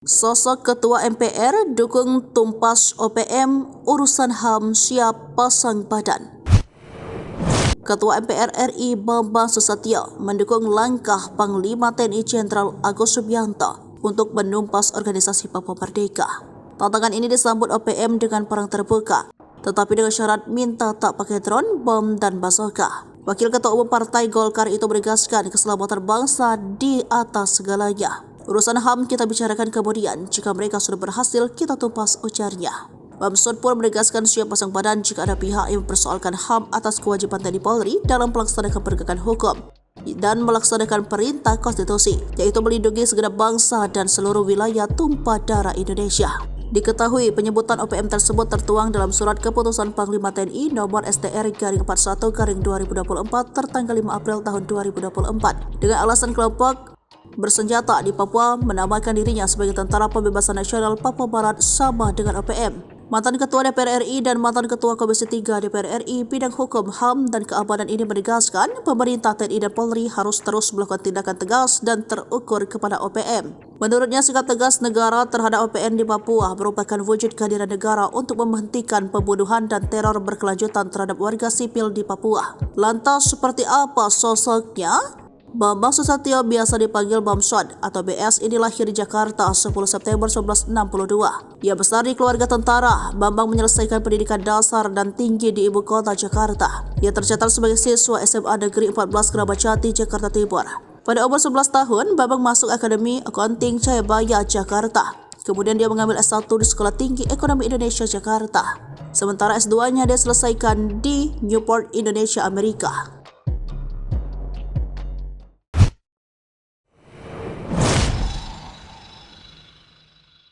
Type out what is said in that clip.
Sosok Ketua MPR dukung tumpas OPM, urusan HAM siap pasang badan. Ketua MPR RI Bambang Susatyo mendukung langkah Panglima TNI Jenderal Agus Subianto untuk menumpas organisasi Papua Merdeka. Tantangan ini disambut OPM dengan perang terbuka, tetapi dengan syarat minta tak pakai drone, bom, dan bazooka. Wakil Ketua Umum Partai Golkar itu menegaskan keselamatan bangsa di atas segalanya. Urusan HAM kita bicarakan kemudian, jika mereka sudah berhasil kita tumpas, ujarnya. Bamsud pun menegaskan siap pasang badan jika ada pihak yang mempersoalkan HAM atas kewajiban TNI Polri dalam melaksanakan penegakan hukum dan melaksanakan perintah konstitusi, yaitu melindungi segenap bangsa dan seluruh wilayah tumpah darah Indonesia. Diketahui penyebutan OPM tersebut tertuang dalam surat keputusan Panglima TNI nomor STR-41/2024 tertanggal 5 April tahun 2024 dengan alasan kelompok bersenjata di Papua menamakan dirinya sebagai Tentara Pembebasan Nasional Papua Barat sama dengan OPM. Mantan Ketua DPR RI dan mantan Ketua Komisi 3 DPR RI bidang hukum, HAM, dan keamanan ini menegaskan pemerintah TNI dan Polri harus terus melakukan tindakan tegas dan terukur kepada OPM. Menurutnya, sikap tegas negara terhadap OPM di Papua merupakan wujud kehadiran negara untuk menghentikan pembunuhan dan teror berkelanjutan terhadap warga sipil di Papua. Lantas seperti apa sosoknya? Bambang Susatyo, biasa dipanggil Bamsud atau BS, ini lahir di Jakarta 10 September 1962. Ia besar di keluarga tentara. Bambang menyelesaikan pendidikan dasar dan tinggi di ibu kota Jakarta. Ia tercatat sebagai siswa SMA Negeri 14 Keramat Jati, Jakarta Timur. Pada umur 11 tahun, Bambang masuk Akademi Accounting Jayabaya, Jakarta. Kemudian dia mengambil S1 di Sekolah Tinggi Ekonomi Indonesia, Jakarta. Sementara S2-nya dia selesaikan di Newport, Indonesia, Amerika.